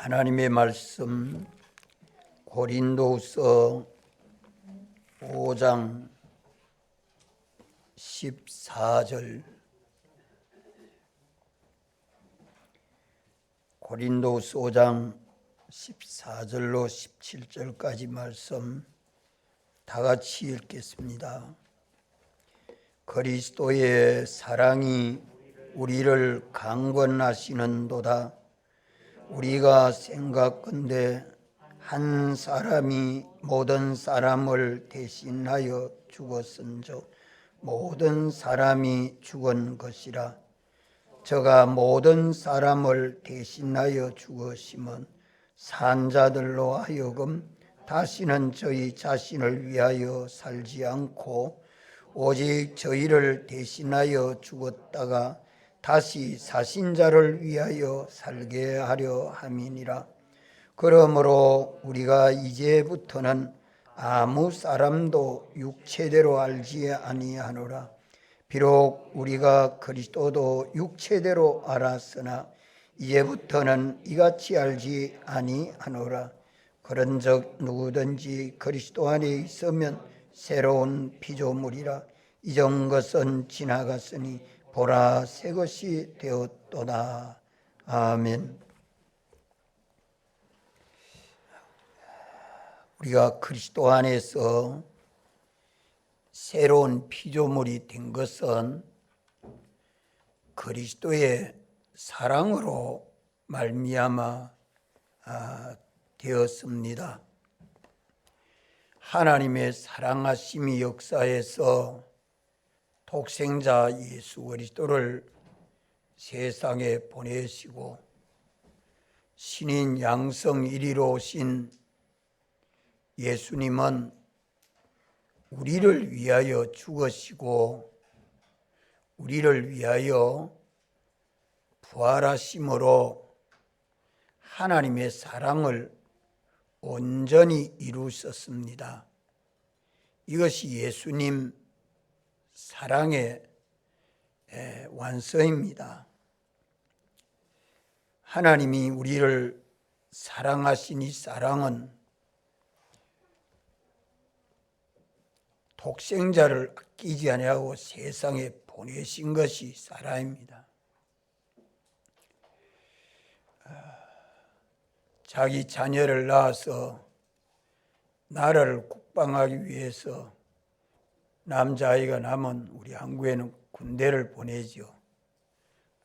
하나님의 말씀 고린도후서 5장 14절, 고린도후서 5장 14절로 17절까지 말씀 다 같이 읽겠습니다. 그리스도의 사랑이 우리를 강권하시는도다. 우리가 생각건대 한 사람이 모든 사람을 대신하여 죽었은즉 모든 사람이 죽은 것이라. 저가 모든 사람을 대신하여 죽으심은 산자들로 하여금 다시는 저희 자신을 위하여 살지 않고 오직 저희를 대신하여 죽었다가 다시 사신 자를 위하여 살게 하려 함이니라. 그러므로 우리가 이제부터는 아무 사람도 육체대로 알지 아니하노라. 비록 우리가 그리스도도 육체대로 알았으나 이제부터는 이같이 알지 아니하노라. 그런즉 누구든지 그리스도 안에 있으면 새로운 피조물이라. 이전 것은 지나갔으니 보라 새 것이 되었도다. 아멘. 우리가 그리스도 안에서 새로운 피조물이 된 것은 그리스도의 사랑으로 말미암아 되었습니다. 하나님의 사랑하심이 역사에서 독생자 예수 그리스도를 세상에 보내시고 신인 양성 1위로 오신 예수님은 우리를 위하여 죽으시고 우리를 위하여 부활하심으로 하나님의 사랑을 온전히 이루셨습니다. 이것이 예수님 사랑의 완성입니다. 하나님이 우리를 사랑하신 이 사랑은 독생자를 아끼지 아니하고 세상에 보내신 것이 사랑입니다. 자기 자녀를 낳아서 나라를 국방하기 위해서 남자아이가 나면 우리 한국에는 군대를 보내죠.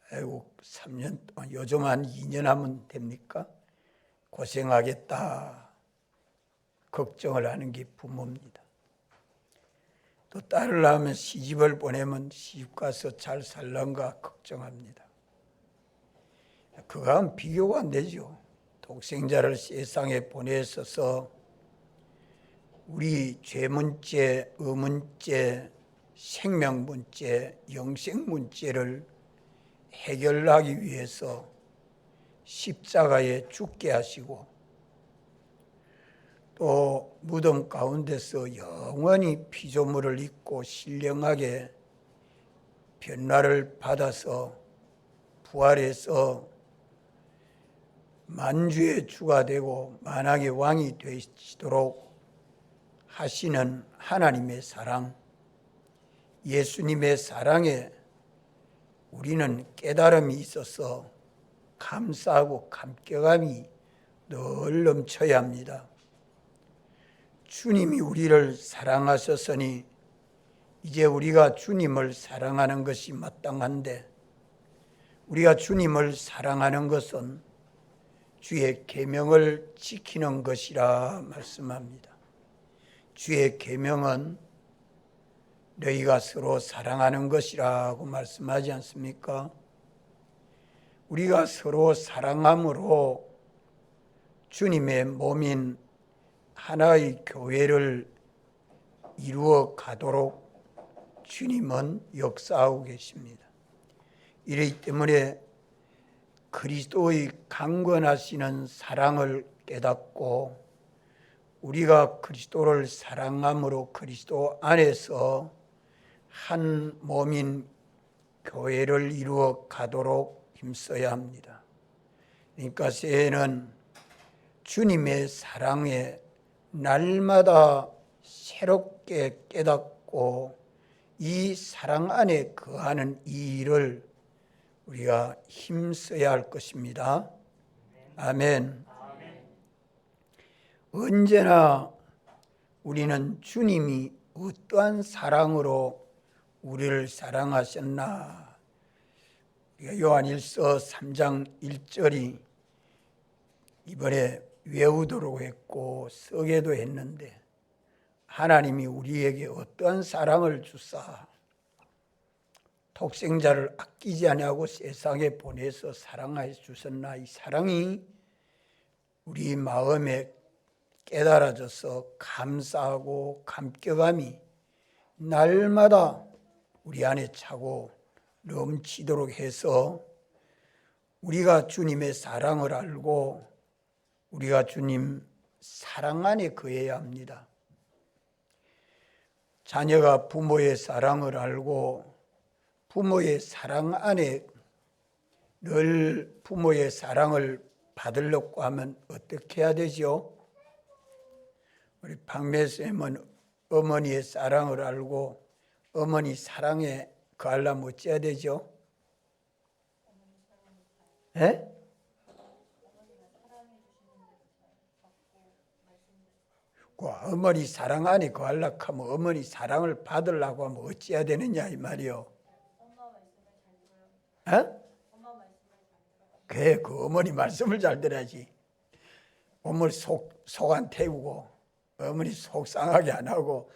아이고 3년 동안, 요즘 한 2년 하면 됩니까? 고생하겠다 걱정을 하는 게 부모입니다. 또 딸을 낳으면 시집을 보내면 시집 가서 잘 살란가 걱정합니다. 그거는 비교가 안 되죠. 독생자를 세상에 보내셔서 우리 죄문죄, 의문죄, 생명문죄, 영생문죄를 해결하기 위해서 십자가에 죽게 하시고 또 무덤 가운데서 영원히 피조물을 입고 신령하게 변화를 받아서 부활해서 만주의 주가 되고 만왕의 왕이 되시도록 하시는 하나님의 사랑, 예수님의 사랑에 우리는 깨달음이 있어서 감사하고 감격함이 늘 넘쳐야 합니다. 주님이 우리를 사랑하셨으니 이제 우리가 주님을 사랑하는 것이 마땅한데, 우리가 주님을 사랑하는 것은 주의 계명을 지키는 것이라 말씀합니다. 주의 계명은 너희가 서로 사랑하는 것이라고 말씀하지 않습니까? 우리가 서로 사랑함으로 주님의 몸인 하나의 교회를 이루어 가도록 주님은 역사하고 계십니다. 이렇기 때문에 그리스도의 강권하시는 사랑을 깨닫고 우리가 그리스도를 사랑함으로 그리스도 안에서 한 몸인 교회를 이루어 가도록 힘써야 합니다. 그러니까 새해는 주님의 사랑에 날마다 새롭게 깨닫고 이 사랑 안에 거하는 이 일을 우리가 힘써야 할 것입니다. 아멘. 언제나 우리는 주님이 어떠한 사랑으로 우리를 사랑하셨나, 요한일서 3장 1절이 이번에 외우도록 했고 쓰게도 했는데, 하나님이 우리에게 어떠한 사랑을 주사 독생자를 아끼지 아니하고 세상에 보내서 사랑하여 주셨나. 이 사랑이 우리 마음에 깨달아져서 감사하고 감격함이 날마다 우리 안에 차고 넘치도록 해서 우리가 주님의 사랑을 알고 우리가 주님 사랑 안에 거해야 합니다. 자녀가 부모의 사랑을 알고 부모의 사랑 안에 늘 부모의 사랑을 받으려고 하면 어떻게 해야 되죠? 우리 박매쌤은 어머니의 사랑을 알고 어머니 사랑에 거하려면 어찌해야 되죠? 예? 어머니 사랑 안에 거하려고 하면 어머니 사랑을 받으려고 하면 어찌해야 되느냐 이 말이요. 그래, 그 어머니 말씀을 잘 들어야지. 어머니 속 안 태우고 어머니 속상하게 안 하고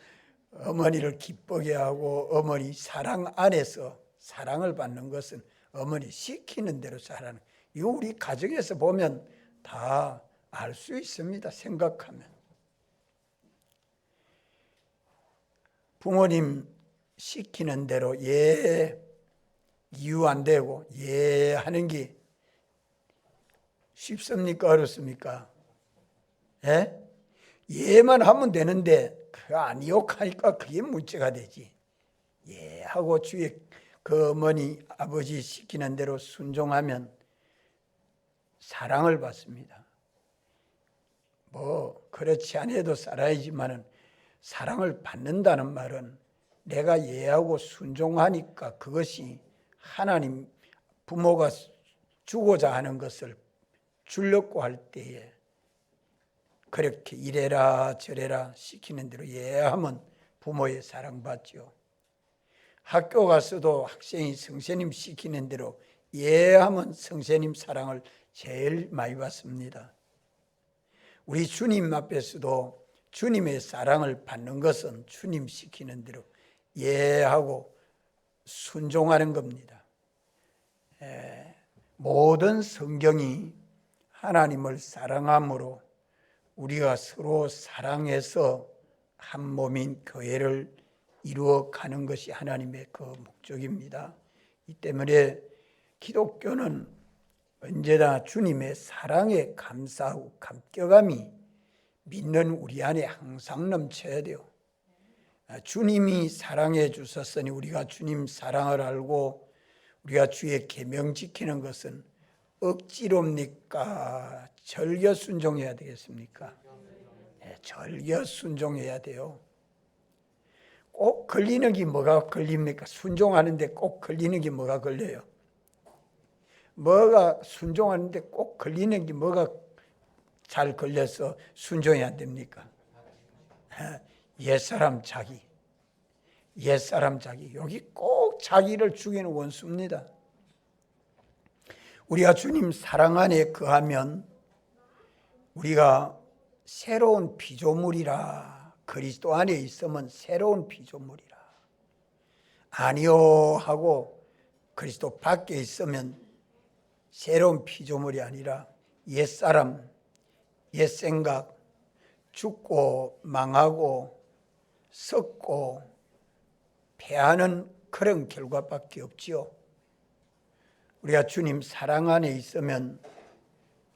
어머니를 기쁘게 하고 어머니 사랑 안에서 사랑을 받는 것은 어머니 시키는 대로 잘하는. 이거 우리 가정에서 보면 다 알 수 있습니다. 생각하면. 부모님 시키는 대로 예 이유 안 되고 예 하는 게 쉽습니까? 어렵습니까? 예? 예만 하면 되는데 그거 아니요 하니까 그게 문제가 되지. 예 하고 주의 그 어머니 아버지 시키는 대로 순종하면 사랑을 받습니다. 뭐 그렇지 않아도 살아야지만은 사랑을 받는다는 말은 내가 예하고 순종하니까 그것이 하나님 부모가 주고자 하는 것을 주려고 할 때에 그렇게 이래라 저래라 시키는 대로 예하면 부모의 사랑받죠. 학교 가서도 학생이 선생님 시키는 대로 예하면 선생님 사랑을 제일 많이 받습니다. 우리 주님 앞에서도 주님의 사랑을 받는 것은 주님 시키는 대로 예하고 순종하는 겁니다. 모든 성경이 하나님을 사랑함으로 우리가 서로 사랑해서 한 몸인 교회를 이루어 가는 것이 하나님의 그 목적입니다. 이 때문에 기독교는 언제나 주님의 사랑에 감사하고 감격함이 믿는 우리 안에 항상 넘쳐야 돼요. 주님이 사랑해 주셨으니 우리가 주님 사랑을 알고 우리가 주의 계명 지키는 것은 억지로입니까? 절겨 순종해야 되겠습니까? 절겨 순종해야 돼요. 꼭 걸리는 게 뭐가 걸립니까? 순종하는데 꼭 걸리는 게 뭐가 걸려요? 뭐가 순종하는데 꼭 걸리는 게 뭐가 잘 걸려서 순종이 안 됩니까? 옛사람 자기. 옛사람 자기. 여기 꼭 자기를 죽이는 원수입니다. 우리가 주님 사랑 안에 거하면 우리가 새로운 피조물이라. 그리스도 안에 있으면 새로운 피조물이라. 아니요 하고 그리스도 밖에 있으면 새로운 피조물이 아니라 옛사람, 옛생각, 죽고 망하고 썩고 패하는 그런 결과밖에 없지요. 우리가 주님 사랑 안에 있으면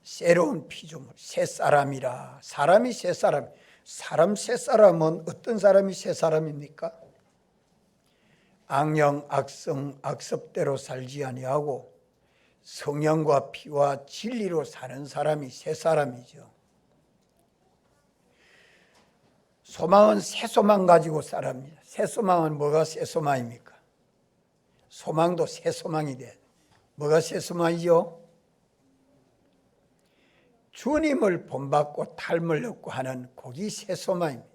새로운 피조물, 새사람이라. 사람이 새사람. 사람 새사람은 어떤 사람이 새사람입니까? 악령, 악성, 악습대로 살지 아니하고 성령과 피와 진리로 사는 사람이 새사람이죠. 소망은 새 소망 가지고 살아갑니다. 새 소망은 뭐가 새 소망입니까? 소망도 새 소망이 돼. 뭐가 새 소망이죠? 주님을 본받고 닮을 얻고 하는 그게 새 소망입니다.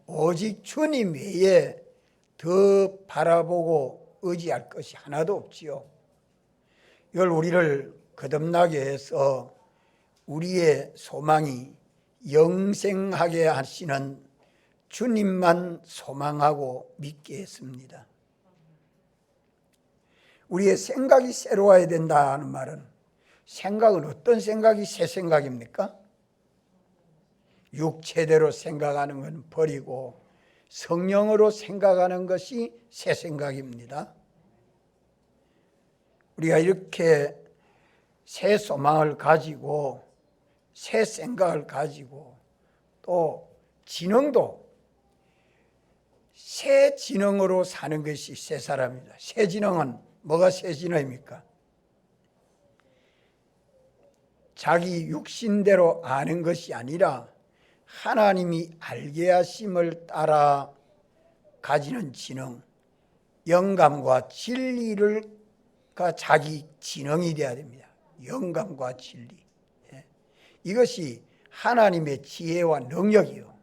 오직 주님 외에 더 바라보고 의지할 것이 하나도 없지요. 이걸 우리를 거듭나게 해서 우리의 소망이 영생하게 하시는 주님만 소망하고 믿게 했습니다. 우리의 생각이 새로워야 된다는 말은, 생각은 어떤 생각이 새 생각입니까? 육체대로 생각하는 건 버리고 성령으로 생각하는 것이 새 생각입니다. 우리가 이렇게 새 소망을 가지고 새 생각을 가지고 또 지능도 새 지능으로 사는 것이 새 사람입니다. 새 지능은 뭐가 새 지능입니까? 자기 육신대로 아는 것이 아니라 하나님이 알게 하심을 따라 가지는 지능, 영감과 진리가 자기 지능이 되어야 됩니다. 영감과 진리. 이것이 하나님의 지혜와 능력이요.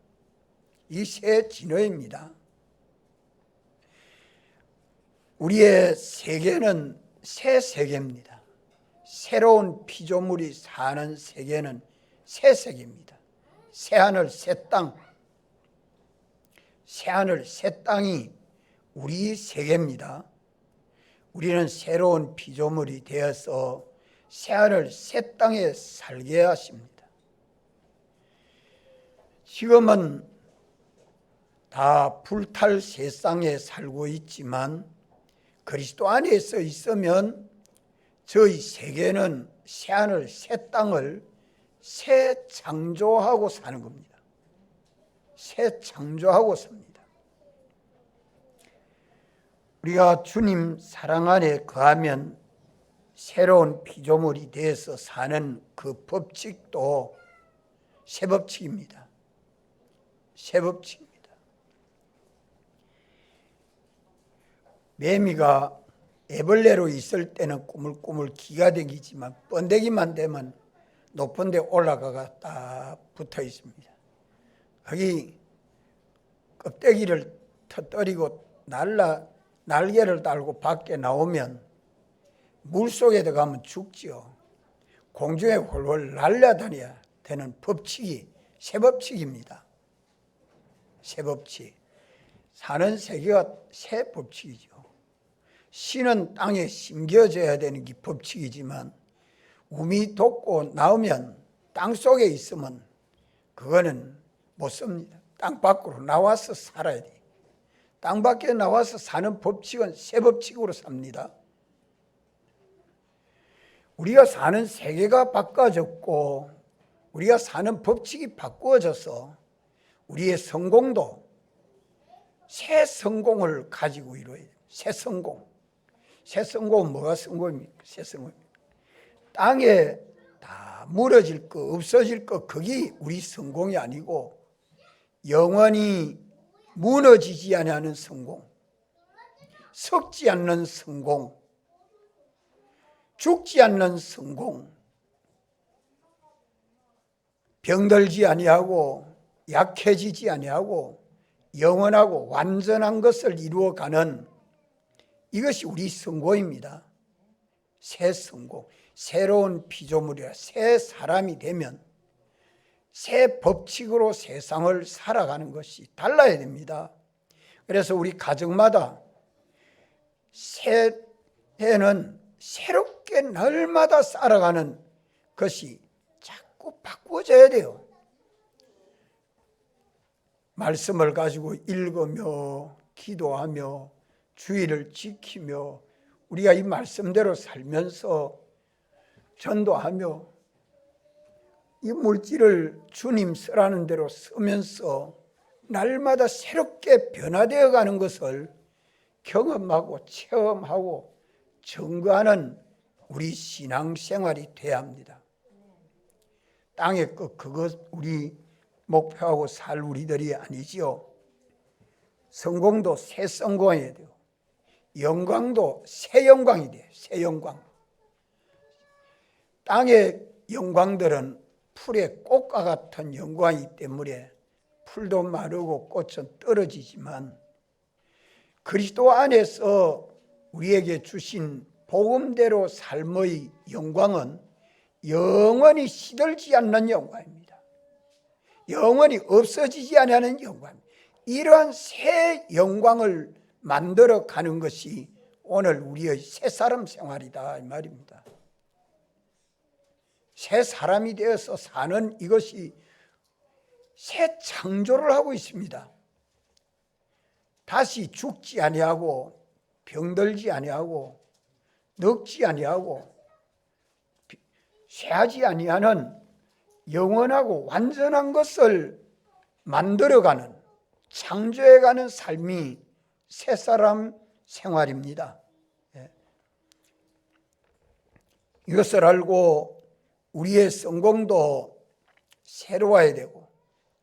이 새 지능입니다. 우리의 세계는 새 세계입니다. 새로운 피조물이 사는 세계는 새 세계입니다. 새하늘 새 땅, 새하늘 새 땅이 우리 세계입니다. 우리는 새로운 피조물이 되어서 새하늘 새 땅에 살게 하십니다. 지금은 다 불탈 세상에 살고 있지만 그리스도 안에서 있으면 저희 세계는 새하늘 새 땅을 새 창조하고 사는 겁니다. 새 창조하고 삽니다. 우리가 주님 사랑 안에 거하면 새로운 피조물이 되어서 사는 그 법칙도 새 법칙입니다. 새 법칙입니다. 매미가 애벌레로 있을 때는 꾸물꾸물 기가 댕기지만 번데기만 되면 높은 데 올라가가 딱 붙어 있습니다. 거기 껍데기를 터뜨리고 날개를 달고 밖에 나오면 물속에 들어가면 죽지요. 공중에 훨훨 날아다녀야 되는 법칙이 새 법칙입니다. 새 법칙. 사는 세계가 새 법칙이죠. 씨는 땅에 심겨져야 되는 게 법칙이지만 우미 돋고 나오면 땅 속에 있으면 그거는 못 씁니다. 땅 밖으로 나와서 살아야 돼. 땅 밖에 나와서 사는 법칙은 새 법칙으로 삽니다. 우리가 사는 세계가 바꿔졌고 우리가 사는 법칙이 바꾸어져서 우리의 성공도 새 성공을 가지고 이루어야 돼요. 새 성공. 새 성공은 뭐가 성공입니까? 새 성공. 땅에 다 무너질 거, 없어질 거, 그게 우리 성공이 아니고 영원히 무너지지 않는 성공, 썩지 않는 성공, 죽지 않는 성공, 병들지 아니하고 약해지지 아니하고 영원하고 완전한 것을 이루어가는 이것이 우리 성공입니다. 새 성공, 새로운 피조물이라 새 사람이 되면 새 법칙으로 세상을 살아가는 것이 달라야 됩니다. 그래서 우리 가정마다 새해는 새롭게 날마다 살아가는 것이 자꾸 바꾸어져야 돼요. 말씀을 가지고 읽으며 기도하며 주의를 지키며 우리가 이 말씀대로 살면서 전도하며 이 물질을 주님 쓰라는 대로 쓰면서 날마다 새롭게 변화되어 가는 것을 경험하고 체험하고 증거하는 우리 신앙생활이 돼야 합니다. 땅의 것 그것 우리 목표하고 살 우리들이 아니지요. 성공도 새 성공해야 돼요. 영광도 새 영광이 돼요. 새 영광. 땅의 영광들은 풀의 꽃과 같은 영광이기 때문에 풀도 마르고 꽃은 떨어지지만 그리스도 안에서 우리에게 주신 복음대로 삶의 영광은 영원히 시들지 않는 영광입니다. 영원히 없어지지 않는 영광입니다. 이러한 새 영광을 만들어 가는 것이 오늘 우리의 새 사람 생활이다 이 말입니다. 새 사람이 되어서 사는 이것이 새 창조를 하고 있습니다. 다시 죽지 아니하고 병들지 아니하고 늙지 아니하고 쇠하지 아니하는 영원하고 완전한 것을 만들어가는 창조해가는 삶이 새 사람 생활입니다. 이것을 알고 우리의 성공도 새로워야 되고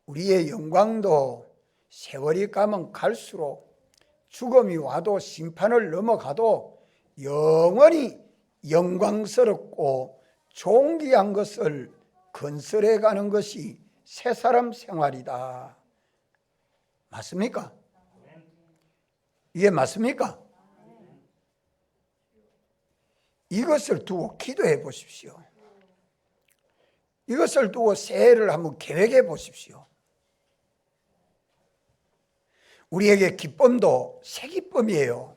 우리의 영광도 세월이 가면 갈수록 죽음이 와도 심판을 넘어가도 영원히 영광스럽고 존귀한 것을 건설해 가는 것이 새 사람 생활이다. 맞습니까? 이게 맞습니까? 이것을 두고 기도해 보십시오. 이것을 두고 새해를 한번 계획해 보십시오. 우리에게 기쁨도 새 기쁨이에요.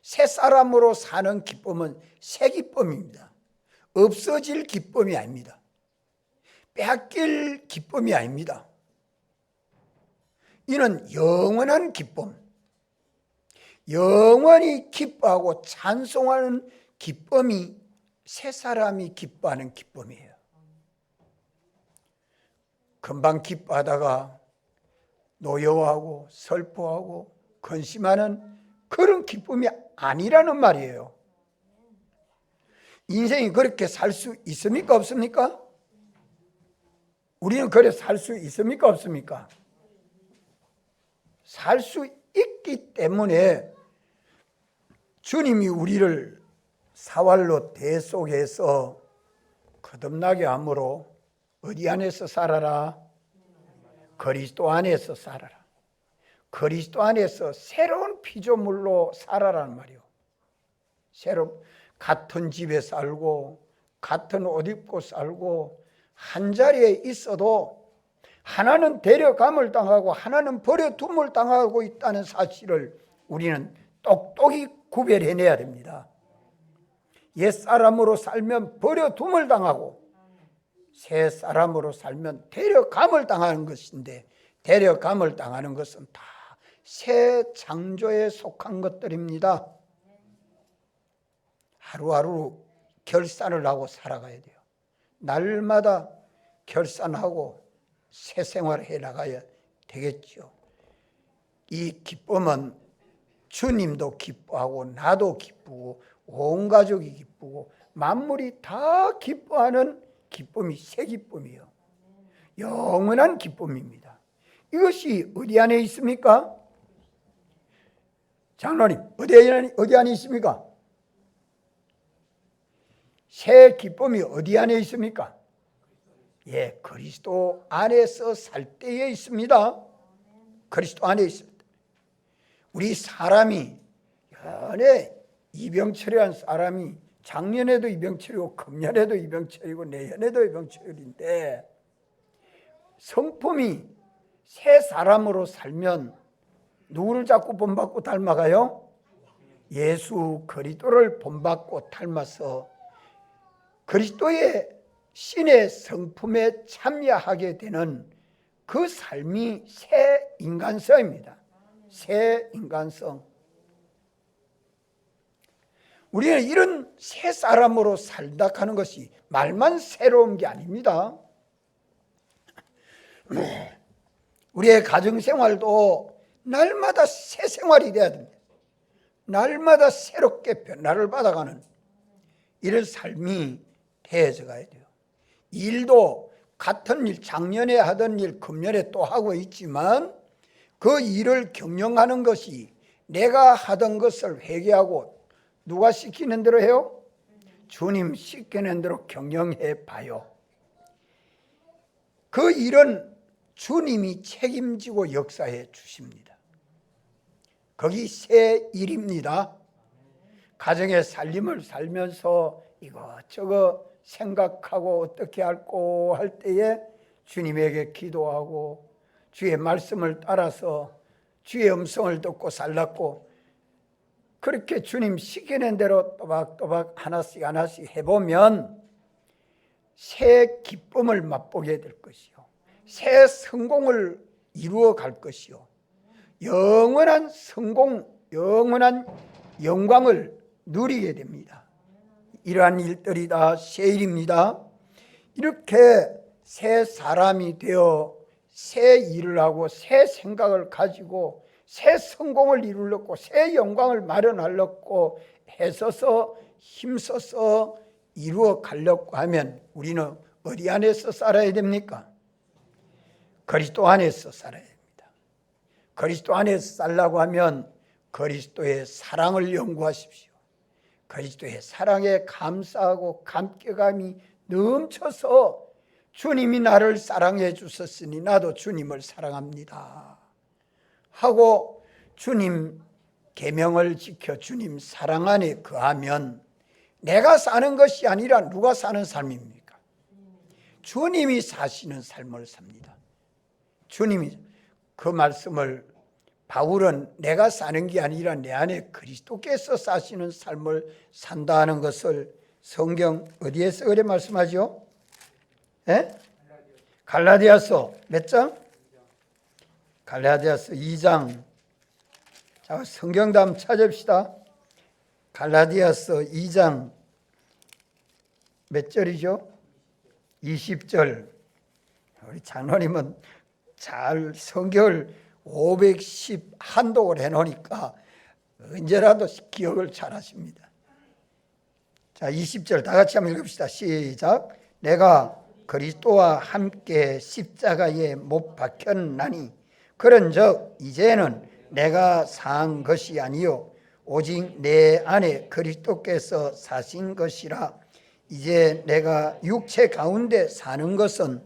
새 사람으로 사는 기쁨은 새 기쁨입니다. 없어질 기쁨이 아닙니다. 빼앗길 기쁨이 아닙니다. 이는 영원한 기쁨, 영원히 기뻐하고 찬송하는 기쁨이 새 사람이 기뻐하는 기쁨이에요. 금방 기뻐하다가 노여워하고 슬퍼하고 근심하는 그런 기쁨이 아니라는 말이에요. 인생이 그렇게 살 수 있습니까? 없습니까? 우리는 그래 살 수 있습니까? 없습니까? 살 수 있기 때문에 주님이 우리를 사활로 대속해서 거듭나게 함으로 어디 안에서 살아라? 그리스도 안에서 살아라. 그리스도 안에서 새로운 피조물로 살아라는 말이요. 같은 집에 살고 같은 옷 입고 살고 한 자리에 있어도 하나는 데려감을 당하고 하나는 버려둠을 당하고 있다는 사실을 우리는 똑똑히 구별해내야 됩니다. 옛사람으로 살면 버려둠을 당하고 새 사람으로 살면 데려감을 당하는 것인데 데려감을 당하는 것은 다 새 창조에 속한 것들입니다. 하루하루 결산을 하고 살아가야 돼요. 날마다 결산하고 새 생활을 해나가야 되겠죠. 이 기쁨은 주님도 기뻐하고 나도 기쁘고 온 가족이 기쁘고 만물이 다 기뻐하는 기쁨이 새 기쁨이에요. 영원한 기쁨입니다. 이것이 어디 안에 있습니까? 장로님, 어디 안에 있습니까? 새 기쁨이 어디 안에 있습니까? 예, 그리스도 안에서 살 때에 있습니다. 그리스도 안에 있습니다. 우리 사람이 연애 이병철이라는 사람이 작년에도 이병철이고 금년에도 이병철이고 내년에도 이병철인데 성품이 새 사람으로 살면 누구를 자꾸 본받고 닮아가요? 예수 그리스도를 본받고 닮아서 그리스도의 신의 성품에 참여하게 되는 그 삶이 새 인간성입니다. 새 인간성. 우리는 이런 새 사람으로 살다 하는 것이 말만 새로운 게 아닙니다. 우리의 가정생활도 날마다 새 생활이 돼야 됩니다. 날마다 새롭게 변화를 받아가는 이런 삶이 되어져 가야 돼요. 일도 같은 일, 작년에 하던 일 금년에 또 하고 있지만 그 일을 경영하는 것이 내가 하던 것을 회개하고 누가 시키는 대로 해요? 주님 시키는 대로 경영해 봐요. 그 일은 주님이 책임지고 역사해 주십니다. 거기 새 일입니다. 가정의 살림을 살면서 이것저것 생각하고 어떻게 할꼬 할 때에 주님에게 기도하고 주의 말씀을 따라서 주의 음성을 듣고 살랐고, 그렇게 주님 시키는 대로 또박또박 하나씩 하나씩 해보면 새 기쁨을 맛보게 될 것이요, 새 성공을 이루어 갈 것이요, 영원한 성공, 영원한 영광을 누리게 됩니다. 이러한 일들이 다 새 일입니다. 이렇게 새 사람이 되어 새 일을 하고 새 생각을 가지고 새 성공을 이루려고 새 영광을 마련하려고 애써서 힘써서 이루어 가려고 하면 우리는 어디 안에서 살아야 됩니까? 그리스도 안에서 살아야 됩니다. 그리스도 안에서 살려고 하면 그리스도의 사랑을 연구하십시오. 그리스도의 사랑에 감사하고 감격감이 넘쳐서 주님이 나를 사랑해 주셨으니 나도 주님을 사랑합니다 하고 주님 계명을 지켜 주님 사랑 안에 거하면 내가 사는 것이 아니라 누가 사는 삶입니까? 주님이 사시는 삶을 삽니다. 주님이, 그 말씀을 바울은 내가 사는 게 아니라 내 안에 그리스도께서 사시는 삶을 산다는 것을 성경 어디에서 그래 말씀하죠? 갈라디아서 몇 장? 갈라디아서 2장. 자, 성경도 한번 찾읍시다. 갈라디아서 2장 몇 절이죠? 20절. 우리 장로님은 잘 성경을 510 한독을 해놓으니까 언제라도 기억을 잘 하십니다. 자, 20절 다 같이 한번 읽읍시다. 시작. 내가 그리스도와 함께 십자가에 못 박혔나니 그런즉 이제는 내가 산 것이 아니요 오직 내 안에 그리스도께서 사신 것이라. 이제 내가 육체 가운데 사는 것은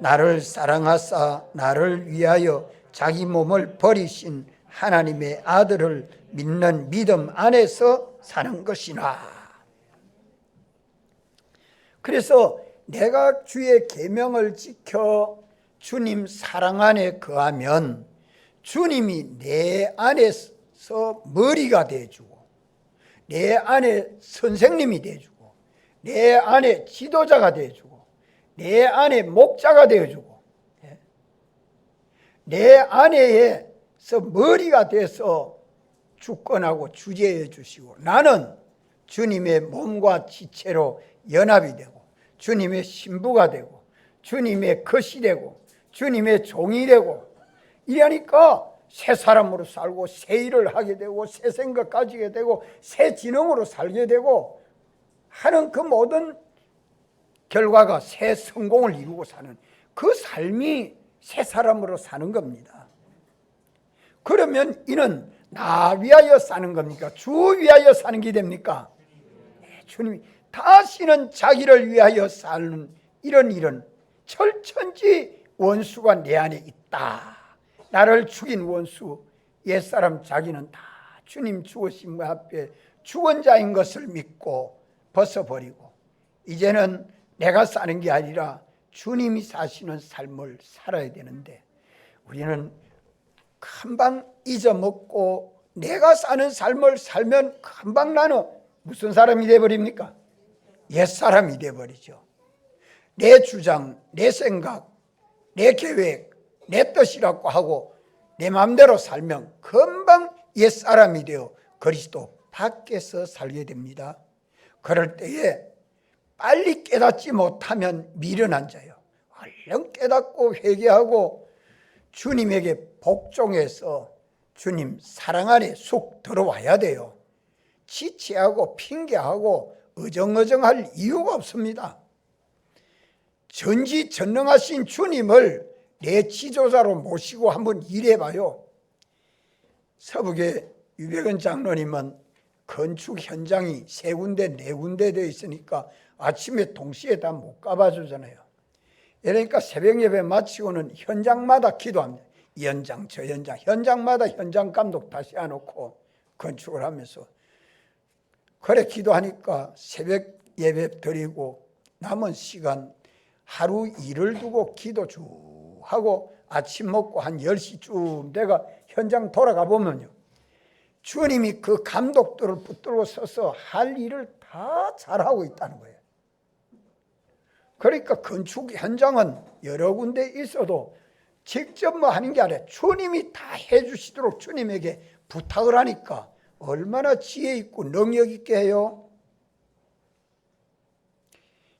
나를 사랑하사 나를 위하여 자기 몸을 버리신 하나님의 아들을 믿는 믿음 안에서 사는 것이나. 그래서 내가 주의 계명을 지켜 주님 사랑 안에 거하면 주님이 내 안에서 머리가 되어주고 내 안에 선생님이 되어주고 내 안에 지도자가 되어주고 내 안에 목자가 되어주고 내 안에서 머리가 돼서 주권하고 주재해 주시고 나는 주님의 몸과 지체로 연합이 되고 주님의 신부가 되고 주님의 것이 되고 주님의 종이 되고 이러니까 새 사람으로 살고 새 일을 하게 되고 새 생각 가지게 되고 새 지능으로 살게 되고 하는 그 모든 결과가 새 성공을 이루고 사는 그 삶이 새 사람으로 사는 겁니다. 그러면 이는 나 위하여 사는 겁니까? 주 위하여 사는 게 됩니까? 주님이 다시는 자기를 위하여 사는 이런 일은 철천지 원수가 내 안에 있다. 나를 죽인 원수 옛사람 자기는 다 주님 죽으신 분 앞에 죽은 자인 것을 믿고 벗어버리고 이제는 내가 사는 게 아니라 주님이 사시는 삶을 살아야 되는데 우리는 금방 잊어먹고 내가 사는 삶을 살면 금방 나는 무슨 사람이 되어버립니까? 옛사람이 되어버리죠. 내 주장, 내 생각, 내 계획, 내 뜻이라고 하고 내 마음대로 살면 금방 옛사람이 되어 그리스도 밖에서 살게 됩니다. 그럴 때에 빨리 깨닫지 못하면 미련한 자요. 얼른 깨닫고 회개하고 주님에게 복종해서 주님 사랑 안에 쑥 들어와야 돼요. 지체하고 핑계하고 어정어정할 이유가 없습니다. 전지전능하신 주님을 내 지도자로 모시고 한번 일해봐요. 서북의 유백은 장로님은 건축 현장이 3군데 4군데 되어 있으니까 아침에 동시에 다 못 가봐 주잖아요. 그러니까 새벽 예배 마치고는 현장마다 기도합니다. 이 현장 저 현장, 현장마다 현장 감독 다시 해놓고 건축을 하면서 그래 기도하니까 새벽 예배 드리고 남은 시간 하루 일을 두고 기도 쭉 하고 아침 먹고 한 10시쯤 내가 현장 돌아가 보면요, 주님이 그 감독들을 붙들고 서서 할 일을 다 잘하고 있다는 거예요. 그러니까 건축 현장은 여러 군데 있어도 직접 뭐 하는 게 아니라 주님이 다 해주시도록 주님에게 부탁을 하니까 얼마나 지혜 있고 능력 있게 해요.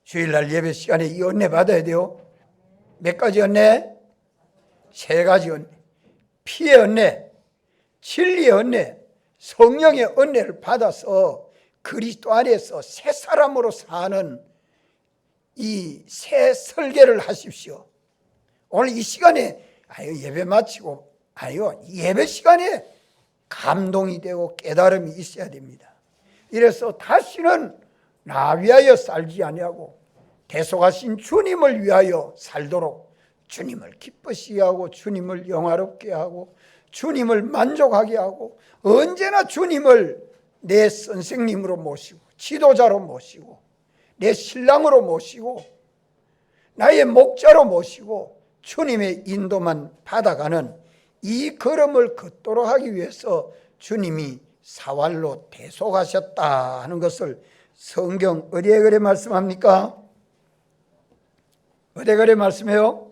주일날 예배 시간에 이 은혜 받아야 돼요. 몇 가지 은혜? 3가지 은혜. 피의 은혜, 진리의 은혜, 성령의 은혜를 받아서 그리스도 안에서 새 사람으로 사는 이 새 설계를 하십시오. 오늘 이 시간에 예배 마치고 예배 시간에 감동이 되고 깨달음이 있어야 됩니다. 이래서 다시는 나 위하여 살지 아니하고 대속하신 주님을 위하여 살도록 주님을 기쁘시게 하고 주님을 영화롭게 하고 주님을 만족하게 하고 언제나 주님을 내 선생님으로 모시고 지도자로 모시고 내 신랑으로 모시고 나의 목자로 모시고 주님의 인도만 받아가는 이 걸음을 걷도록 하기 위해서 주님이 사활로 대속하셨다 하는 것을 성경 어디에 그래 말씀합니까? 어디에 그래 말씀해요?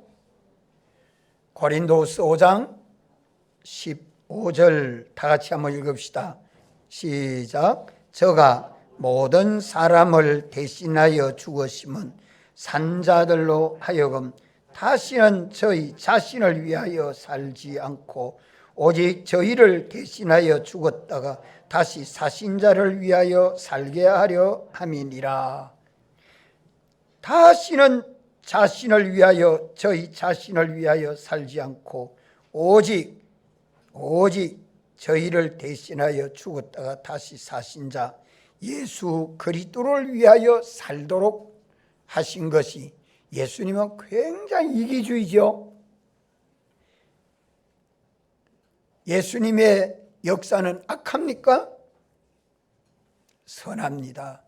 고린도후서 5장 15절 다 같이 한번 읽읍시다. 시작. 저가 모든 사람을 대신하여 죽으심은 산자들로 하여금 다시는 저희 자신을 위하여 살지 않고 오직 저희를 대신하여 죽었다가 다시 사신 자를 위하여 살게 하려 함이니라. 다시는 자신을 위하여 저희 자신을 위하여 살지 않고 오직 저희를 대신하여 죽었다가 다시 사신 자 예수 그리스도를 위하여 살도록 하신 것이, 예수님은 굉장히 이기주의죠. 예수님의 역사는 악합니까? 선합니다.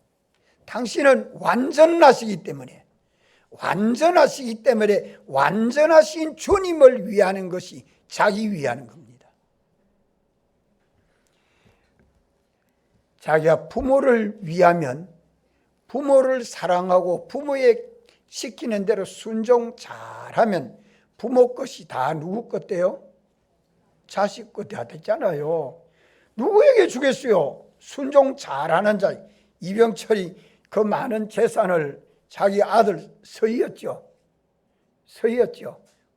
당신은 완전하시기 때문에 완전하신 주님을 위하는 것이 자기 위하는 겁니다. 자기가 부모를 위하면 부모를 사랑하고 부모의 시키는 대로 순종 잘하면 부모 것이 다 누구 것대요? 자식 것 다 됐잖아요. 누구에게 주겠어요? 순종 잘하는 자. 이병철이 그 많은 재산을 자기 아들 서희였죠.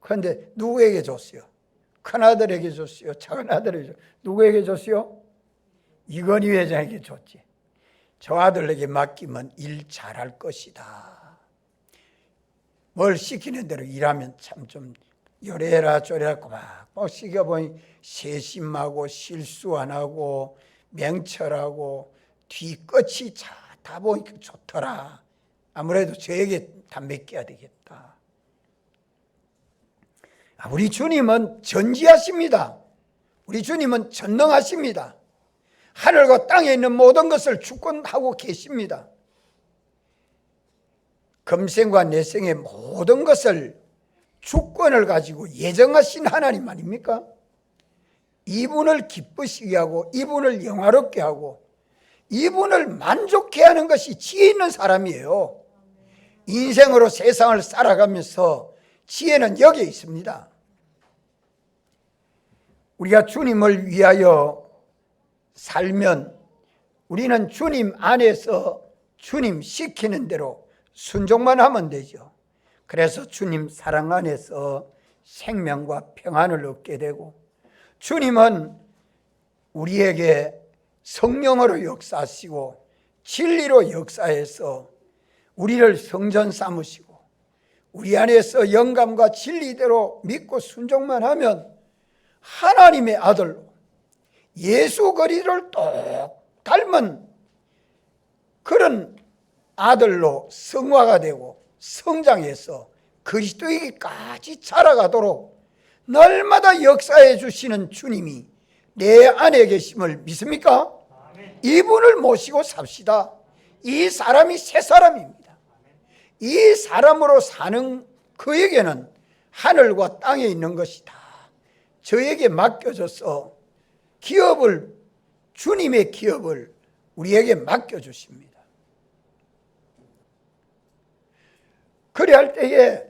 그런데 누구에게 줬어요? 큰아들에게 줬어요? 작은아들에게 줬어요? 누구에게 줬어요? 이건희 회장에게 줬지. 저 아들에게 맡기면 일 잘할 것이다. 뭘 시키는 대로 일하면 참 좀 요래라 저래라 꼬박꼬박 시켜보니 세심하고 실수 안 하고 맹철하고 뒤끝이 다 보니까 좋더라. 아무래도 저에게 다 맡겨야 되겠다. 우리 주님은 전지하십니다. 우리 주님은 전능하십니다. 하늘과 땅에 있는 모든 것을 주권하고 계십니다. 금생과 내생의 모든 것을 주권을 가지고 예정하신 하나님 아닙니까? 이분을 기쁘시게 하고 이분을 영화롭게 하고 이분을 만족해 하는 것이 지혜 있는 사람이에요. 인생으로 세상을 살아가면서 지혜는 여기에 있습니다. 우리가 주님을 위하여 살면 우리는 주님 안에서 주님 시키는 대로 순종만 하면 되죠. 그래서 주님 사랑 안에서 생명과 평안을 얻게 되고, 주님은 우리에게 성령으로 역사하시고 진리로 역사해서 우리를 성전 삼으시고 우리 안에서 영감과 진리대로 믿고 순종만 하면 하나님의 아들로 예수 그리스도를 똑 닮은 그런 아들로 성화가 되고 성장해서 그리스도에게까지 자라가도록 날마다 역사해 주시는 주님이 내 안에 계심을 믿습니까? 이분을 모시고 삽시다. 이 사람이 새 사람입니다. 이 사람으로 사는 그에게는 하늘과 땅에 있는 것이 다 저에게 맡겨져서 기업을, 주님의 기업을 우리에게 맡겨주십니다. 그래 할 때에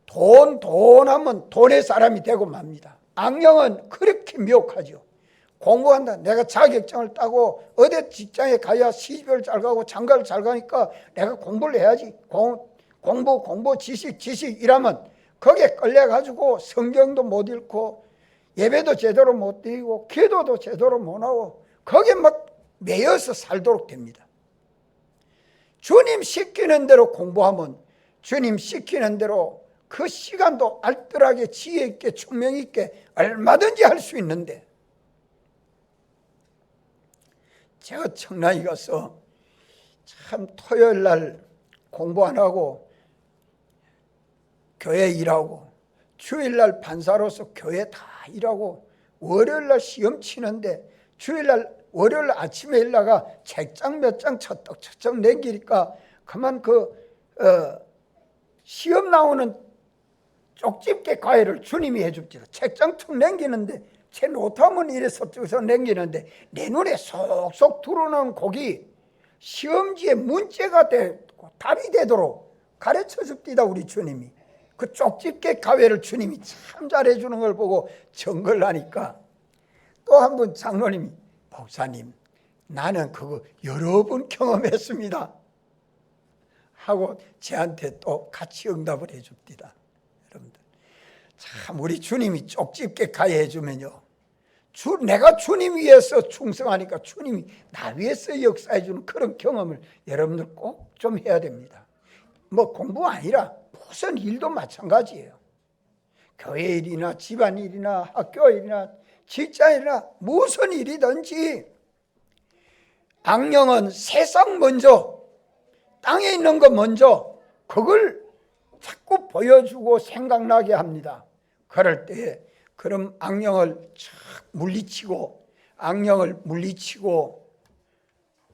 돈 하면 돈의 사람이 되고 맙니다. 악령은 그렇게 미혹하죠. 공부한다. 내가 자격증을 따고 어디 직장에 가야 시집을 잘 가고 장가를 잘 가니까 내가 공부를 해야지. 공부 지식 이라면 거기에 끌려가지고 성경도 못 읽고 예배도 제대로 못 드리고 기도도 제대로 못 하고 거기에 막 매여서 살도록 됩니다. 주님 시키는 대로 공부하면 주님 시키는 대로 그 시간도 알뜰하게 지혜 있게 총명 있게 얼마든지 할 수 있는데, 제가 청라에 가서 참 토요일 날 공부 안 하고 교회 일하고 주일 날 판사로서 교회 다 일하고 월요일 날 시험 치는데 주일 날 월요일 아침에 일나가 책장 몇 장 척척 남기니까 그만 시험 나오는 쪽집게 과외를 주님이 해줍니다. 책장 툭 남기는데 제 노트하면 이래 서쪽에서 남기는데 내 눈에 속속 들어오는 곡이 시험지에 문제가 되고 답이 되도록 가르쳐 줍니다. 우리 주님이 그 쪽집게 과외를 주님이 참 잘해주는 걸 보고 정걸 하니까 또 한 번 장로님이 목사님 나는 그거 여러 번 경험했습니다 하고 저한테 또 같이 응답을 해줍니다. 여러분들 참 우리 주님이 쪽집게 가해 주면요 내가 주님 위해서 충성하니까 주님이 나 위해서 역사해 주는 그런 경험을 여러분들 꼭 좀 해야 됩니다. 뭐 공부 아니라 무슨 일도 마찬가지예요. 교회 일이나 집안 일이나 학교 일이나 직장이나 무슨 일이든지 악령은 세상 먼저 땅에 있는 거 먼저 그걸 자꾸 보여주고 생각나게 합니다. 그럴 때 그럼 악령을 물리치고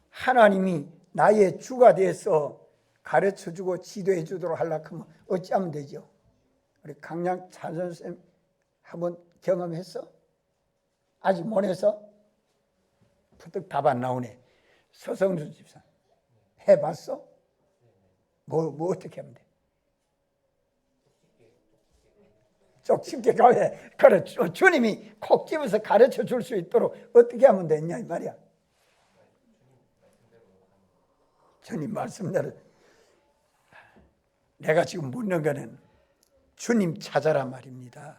하나님이 나의 주가 돼서 가르쳐주고 지도해 주도록 하려고 하면 어찌하면 되죠? 우리 강양 찬선생님 한번 경험했어? 아직 못 해서? 부득 답 안 나오네. 서성준 집사 해봤어? 뭐 어떻게 하면 돼? 쪽집게 가해. 그래 주님이 콕 집어서 가르쳐 줄 수 있도록 어떻게 하면 되냐 이 말이야. 주님 말씀대로 내가 지금 묻는 거는 주님 찾아라 말입니다.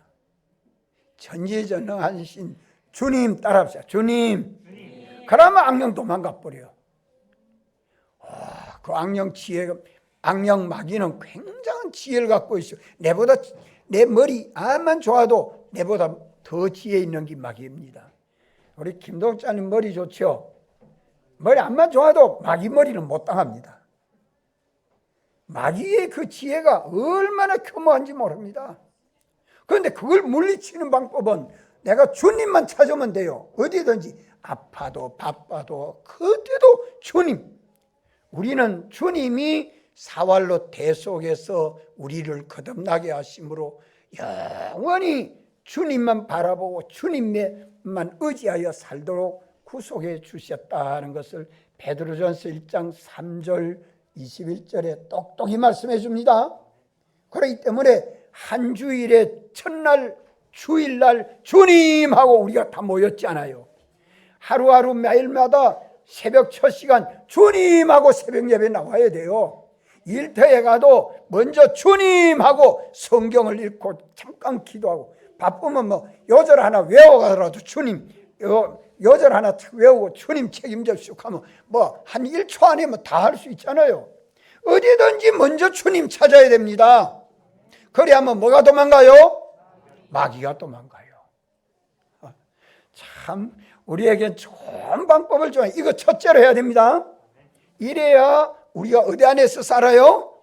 전지전능하신 주님 따라합시다. 주님. 그러면 악령 도망가 버려. 그 악령 마귀는 굉장한 지혜를 갖고 있어요. 내보다 내 머리 암만 좋아도 내보다 더 지혜 있는 게 마귀입니다. 우리 김동자님 머리 좋죠? 머리 암만 좋아도 마귀 머리는 못 당합니다. 마귀의 그 지혜가 얼마나 교묘한지 모릅니다. 그런데 그걸 물리치는 방법은 내가 주님만 찾으면 돼요. 어디든지 아파도 바빠도 그때도 주님. 우리는 주님이 사활로 대속해서 우리를 거듭나게 하심으로 영원히 주님만 바라보고 주님만 의지하여 살도록 구속해 주셨다는 것을 베드로전서 1장 3절 21절에 똑똑히 말씀해 줍니다. 그렇기 때문에 한 주일의 첫날 주일날 주님하고 우리가 다 모였지 않아요. 하루하루 매일마다 새벽 첫 시간 주님하고 새벽 예배 나와야 돼요. 일터에 가도 먼저 주님하고 성경을 읽고 잠깐 기도하고 바쁘면 뭐 요절 하나 외워가더라도 주님 요절 하나 외우고 주님 책임져 쭉 하면 뭐 한 1초 안에 뭐 다 할 수 있잖아요. 어디든지 먼저 주님 찾아야 됩니다. 그래야만 뭐가 도망가요? 마귀가 도망가요. 참 우리에게 좋은 방법을 줘요. 이거 첫째로 해야 됩니다. 이래야 우리가 어디 안에서 살아요?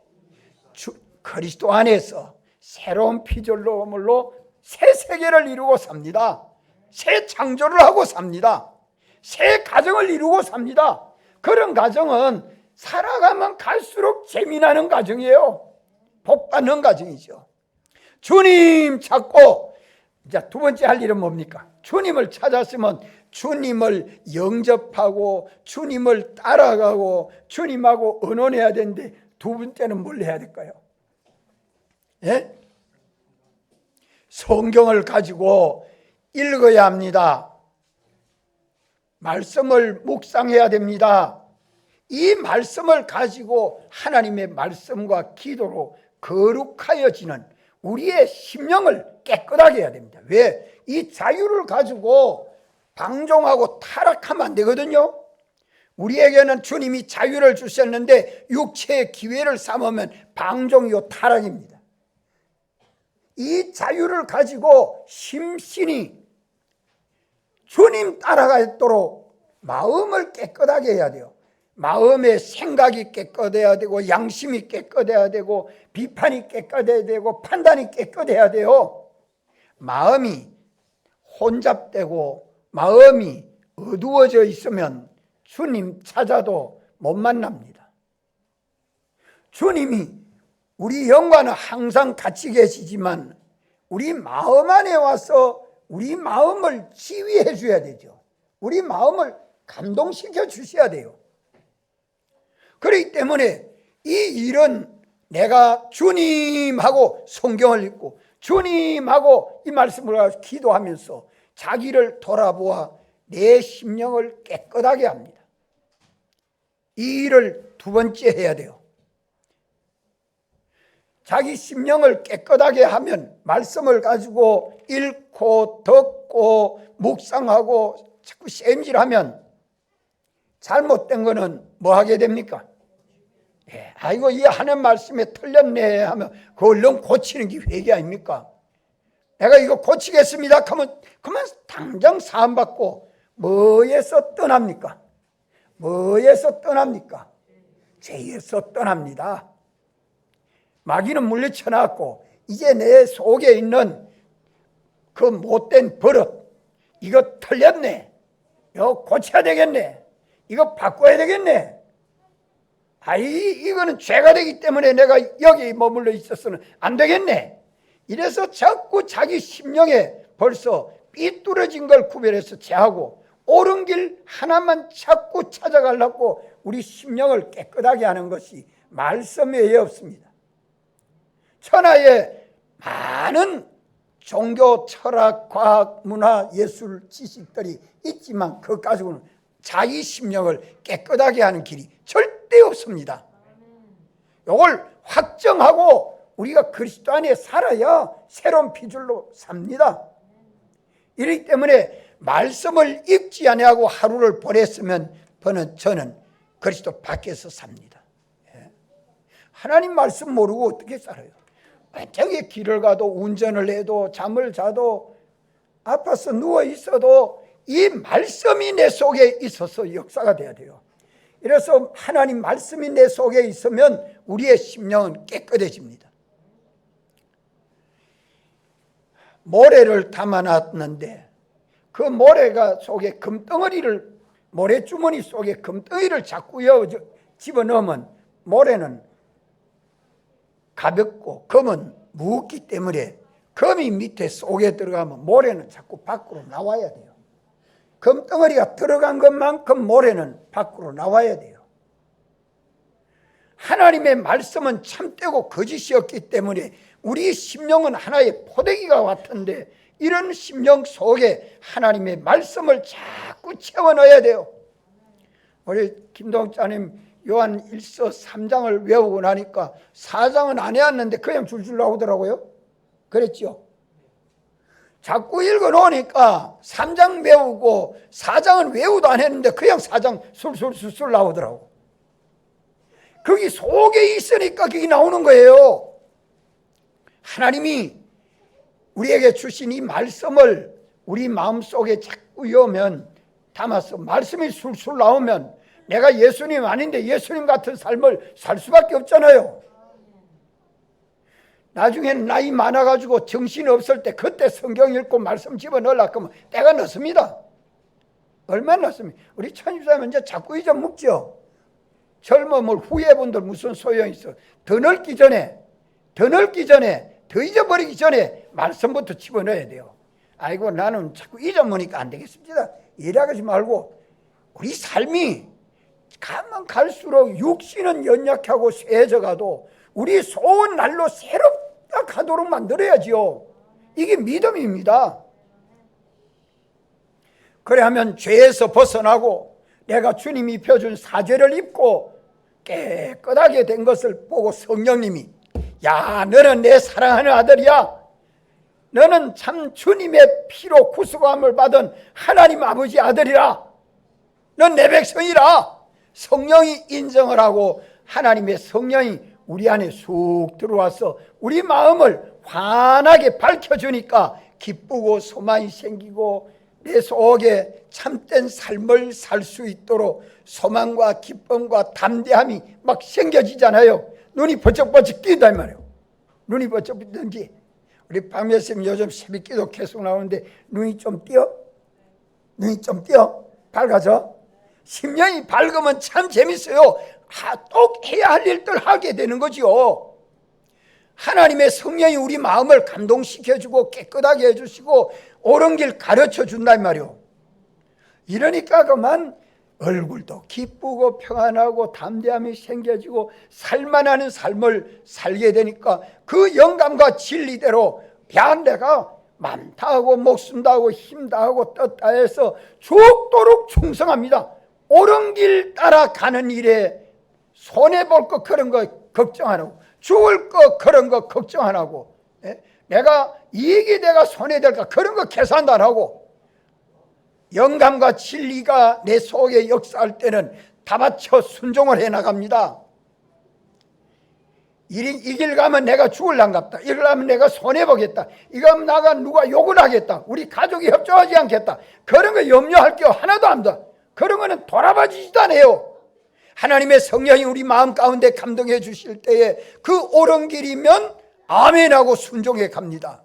그리스도 안에서 새로운 피조물로 새 세계를 이루고 삽니다. 새 창조를 하고 삽니다. 새 가정을 이루고 삽니다. 그런 가정은 살아가면 갈수록 재미나는 가정이에요. 복받는 가정이죠. 주님 찾고, 이제 두 번째 할 일은 뭡니까? 주님을 찾았으면 주님을 영접하고 주님을 따라가고 주님하고 의논해야 되는데, 두 번째는 뭘 해야 될까요? 예? 성경을 가지고 읽어야 합니다. 말씀을 묵상해야 됩니다. 이 말씀을 가지고 하나님의 말씀과 기도로 거룩하여지는 우리의 심령을 깨끗하게 해야 됩니다. 왜? 이 자유를 가지고 방종하고 타락하면 안 되거든요. 우리에게는 주님이 자유를 주셨는데 육체의 기회를 삼으면 방종이요 타락입니다. 이 자유를 가지고 심신이 주님 따라가도록 마음을 깨끗하게 해야 돼요. 마음의 생각이 깨끗해야 되고 양심이 깨끗해야 되고 비판이 깨끗해야 되고 판단이 깨끗해야 돼요. 마음이 혼잡되고 마음이 어두워져 있으면 주님 찾아도 못 만납니다. 주님이 우리 영과는 항상 같이 계시지만 우리 마음 안에 와서 우리 마음을 지휘해 줘야 되죠. 우리 마음을 감동시켜 주셔야 돼요. 그렇기 때문에 이 일은 내가 주님하고 성경을 읽고 주님하고 이 말씀을 가지고 기도하면서 자기를 돌아보아 내 심령을 깨끗하게 합니다. 이 일을 두 번째 해야 돼요. 자기 심령을 깨끗하게 하면 말씀을 가지고 읽고 듣고 묵상하고 자꾸 쐐임질하면 잘못된 거는 뭐 하게 됩니까? 예, 아이고 이 하는 말씀에 틀렸네 하면 그 얼른 고치는 게 회개 아닙니까? 내가 이거 고치겠습니다 하면 그만 당장 사함받고 뭐에서 떠납니까? 뭐에서 떠납니까? 죄에서 떠납니다. 마귀는 물리쳐 놨고 이제 내 속에 있는 그 못된 버릇, 이거 틀렸네, 이거 고쳐야 되겠네, 이거 바꿔야 되겠네, 이거는 죄가 되기 때문에 내가 여기 머물러 있어서는 안 되겠네. 이래서 자꾸 자기 심령에 벌써 삐뚤어진 걸 구별해서 제하고 옳은 길 하나만 자꾸 찾아가려고 우리 심령을 깨끗하게 하는 것이 말씀 외에 없습니다. 천하에 많은 종교, 철학, 과학, 문화, 예술 지식들이 있지만 그것 가지고는 자기 심령을 깨끗하게 하는 길이 절대 없습니다. 이걸 확정하고 우리가 그리스도 안에 살아야 새로운 피줄로 삽니다. 이렇기 때문에 말씀을 읽지 아니하고 하루를 보냈으면 저는 그리스도 밖에서 삽니다. 하나님 말씀 모르고 어떻게 살아요? 어떻게 길을 가도 운전을 해도 잠을 자도 아파서 누워 있어도 이 말씀이 내 속에 있어서 역사가 돼야 돼요. 이래서 하나님 말씀이 내 속에 있으면 우리의 심령은 깨끗해집니다. 모래를 담아놨는데 그 모래가 속에 금덩어리를, 모래주머니 속에 금덩어리를 자꾸 집어넣으면 모래는 가볍고 금은 무겁기 때문에 금이 밑에 속에 들어가면 모래는 자꾸 밖으로 나와야 돼요. 금덩어리가 들어간 것만큼 모래는 밖으로 나와야 돼요. 하나님의 말씀은 참되고 거짓이었기 때문에 우리 심령은 하나의 포대기가 같은데 이런 심령 속에 하나님의 말씀을 자꾸 채워넣어야 돼요. 우리 김동자님 요한 1서 3장을 외우고 나니까 4장은 안 해왔는데 그냥 줄줄 나오더라고요. 그랬죠? 자꾸 읽어놓으니까 3장 외우고 4장은 외우도 안 했는데 그냥 4장 술술 나오더라고. 거기 속에 있으니까 그게 나오는 거예요. 하나님이 우리에게 주신 이 말씀을 우리 마음속에 자꾸 여면 담아서 말씀이 술술 나오면 내가 예수님 아닌데 예수님 같은 삶을 살 수밖에 없잖아요. 나중에는 나이 많아가지고 정신이 없을 때 그때 성경 읽고 말씀 집어넣으려고 하면 때가 늦습니다. 얼마나 늦습니까? 우리 천집사님 이제 자꾸 잊어먹죠. 젊음을 후회분들 무슨 소용이 있어. 더 늙기 전에 더 잊어버리기 전에 말씀부터 집어넣어야 돼요. 아이고 나는 자꾸 잊어먹으니까 안 되겠습니다. 이래가지 말고 우리 삶이 가면 갈수록 육신은 연약하고 쇠해져가도 우리 소원 날로 새롭다 하도록 만들어야지요. 이게 믿음입니다. 그래 하면 죄에서 벗어나고 내가 주님이 펴준 사죄를 입고 깨끗하게 된 것을 보고 성령님이 야 너는 내 사랑하는 아들이야. 너는 참 주님의 피로 구속함을 받은 하나님 아버지 아들이라. 넌 내 백성이라. 성령이 인정을 하고 하나님의 성령이 우리 안에 쑥 들어와서 우리 마음을 환하게 밝혀주니까 기쁘고 소망이 생기고 내 속에 참된 삶을 살 수 있도록 소망과 기쁨과 담대함이 막 생겨지잖아요. 눈이 번쩍번쩍 뛴다 이 말이에요. 눈이 번쩍 뜨는지 우리 박매쌤 요즘 새벽기도 계속 나오는데 눈이 좀 띄어? 눈이 좀 띄어? 밝아져? 심령이 밝으면 참 재밌어요. 꼭 해야 할 일들 하게 되는 거지요. 하나님의 성령이 우리 마음을 감동시켜주고 깨끗하게 해주시고 옳은 길 가르쳐준다 이 말이요. 이러니까 그만 얼굴도 기쁘고 평안하고 담대함이 생겨지고 살만하는 삶을 살게 되니까 그 영감과 진리대로 야 내가 맘 다하고 목숨 다하고 힘 다하고 뜻 다해서 죽도록 충성합니다. 옳은 길 따라가는 일에 손해볼 것 그런 거 걱정 안 하고 죽을 것 그런 거 걱정 안 하고 내가 이익이 내가 손해될까 그런 거 계산도 안 하고 영감과 진리가 내 속에 역사할 때는 다 바쳐 순종을 해나갑니다. 이 길 가면 내가 죽을란갑다. 이 길 가면 내가 손해보겠다. 이거 하면 나가 누가 욕을 하겠다. 우리 가족이 협조하지 않겠다. 그런 거 염려할 게 하나도 안 돼. 그런 거는 돌아봐주지도 않아요. 하나님의 성령이 우리 마음 가운데 감동해 주실 때에 그 옳은 길이면 아멘하고 순종해 갑니다.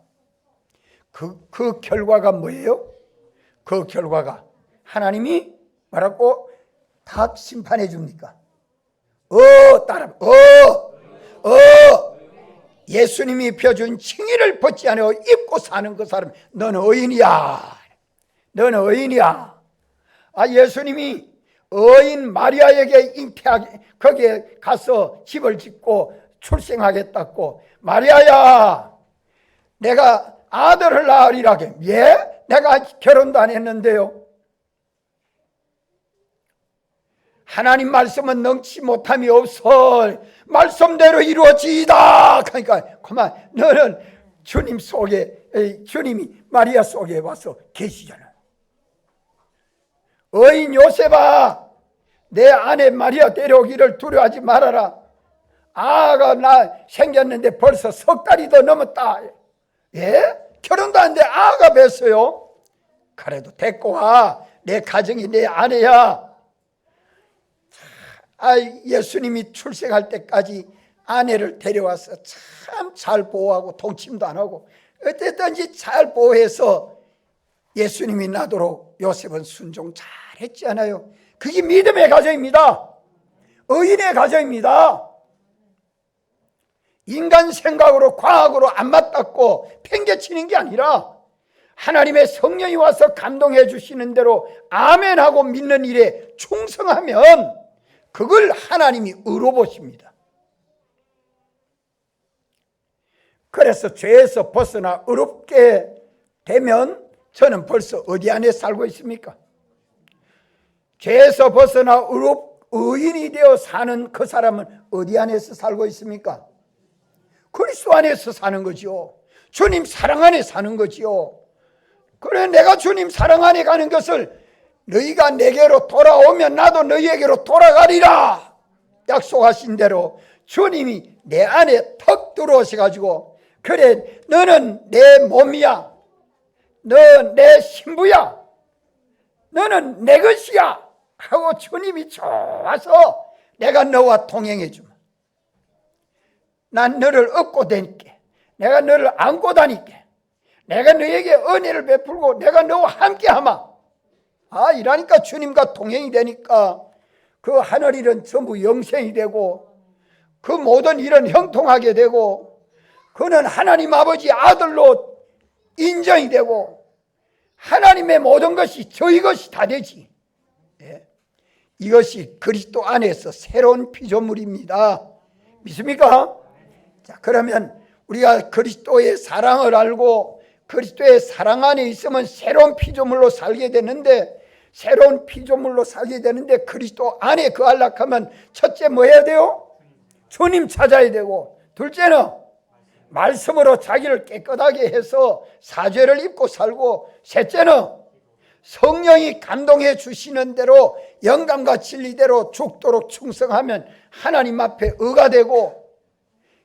그 결과가 뭐예요? 그 결과가 하나님이 뭐라고 다 심판해 줍니까? 따라 예수님이 펴준 칭의를 벗지 않아 입고 사는 그 사람 너는 의인이야. 너는 의인이야. 예수님이 의인 마리아에게 잉태하게 거기에 가서 집을 짓고 출생하겠다고 마리아야 내가 아들을 낳으리라. 예? 내가 결혼도 안 했는데요. 하나님 말씀은 능치 못함이 없어. 말씀대로 이루어지이다. 그러니까 그만 너는 주님 속에 주님이 마리아 속에 와서 계시잖아. 의인 요셉아 내 아내 마리아 데려오기를 두려워하지 말아라. 아가 나 생겼는데 벌써 석 달이 더 넘었다. 예? 결혼도 안 돼 아가 뵀어요. 그래도 데리고 와. 내 가정이 내 아내야. 예수님이 출생할 때까지 아내를 데려와서 참 잘 보호하고 동침도 안 하고 어쨌든지 잘 보호해서 예수님이 나도록 요셉은 순종 잘했지 않아요? 그게 믿음의 가정입니다. 의인의 가정입니다. 인간 생각으로 과학으로 안 맞닿고 팽개치는 게 아니라 하나님의 성령이 와서 감동해 주시는 대로 아멘하고 믿는 일에 충성하면 그걸 하나님이 의로 보십니다. 그래서 죄에서 벗어나 의롭게 되면 저는 벌써 어디 안에 살고 있습니까? 죄에서 벗어나 의인이 되어 사는 그 사람은 어디 안에서 살고 있습니까? 그리스도 안에서 사는 거지요. 주님 사랑 안에 사는 거지요. 그래 내가 주님 사랑 안에 가는 것을 너희가 내게로 돌아오면 나도 너희에게로 돌아가리라. 약속하신 대로 주님이 내 안에 턱 들어오셔가지고 그래 너는 내 몸이야, 너 내 신부야, 너는 내 것이야 하고 주님이 좋아서 내가 너와 동행해 주마. 난 너를 업고 다닐게, 내가 너를 안고 다닐게, 내가 너에게 은혜를 베풀고 내가 너와 함께 하마. 이러니까 주님과 동행이 되니까 그 하늘일은 전부 영생이 되고 그 모든 일은 형통하게 되고 그는 하나님 아버지 아들로 인정이 되고 하나님의 모든 것이 저희 것이 다 되지. 이것이 그리스도 안에서 새로운 피조물입니다. 믿습니까? 자, 그러면 우리가 그리스도의 사랑을 알고 그리스도의 사랑 안에 있으면 새로운 피조물로 살게 되는데, 새로운 피조물로 살게 되는데 그리스도 안에 거하려고 하면 첫째 뭐 해야 돼요? 주님 찾아야 되고, 둘째는 말씀으로 자기를 깨끗하게 해서 사죄를 입고 살고, 셋째는 성령이 감동해 주시는 대로 영감과 진리대로 죽도록 충성하면 하나님 앞에 의가 되고,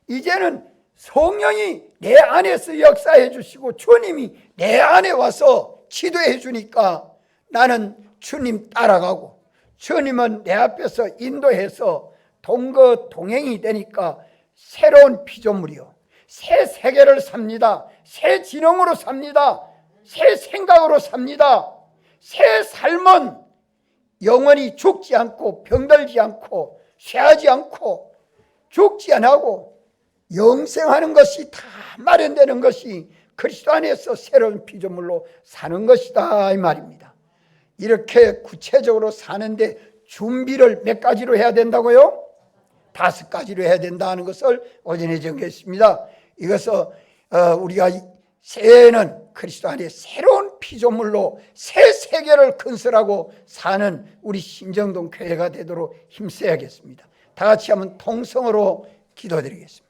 이제는 성령이 내 안에서 역사해 주시고 주님이 내 안에 와서 지도해 주니까 나는 주님 따라가고 주님은 내 앞에서 인도해서 동거 동행이 되니까 새로운 피조물이요, 새 세계를 삽니다. 새 지능으로 삽니다. 새 생각으로 삽니다. 새 삶은 영원히 죽지 않고 병들지 않고 쇠하지 않고 죽지 않고 영생하는 것이 다 마련되는 것이 그리스도 안에서 새로운 피조물로 사는 것이다 이 말입니다. 이렇게 구체적으로 사는데 준비를 몇 가지로 해야 된다고요? 5가지로 해야 된다는 것을 오전에 정했습니다. 이것은 우리가 새해에는 그리스도 안에 새로운 피조물로 새 세계를 건설하고 사는 우리 신정동 교회가 되도록 힘써야겠습니다. 다 같이 한번 통성으로 기도드리겠습니다.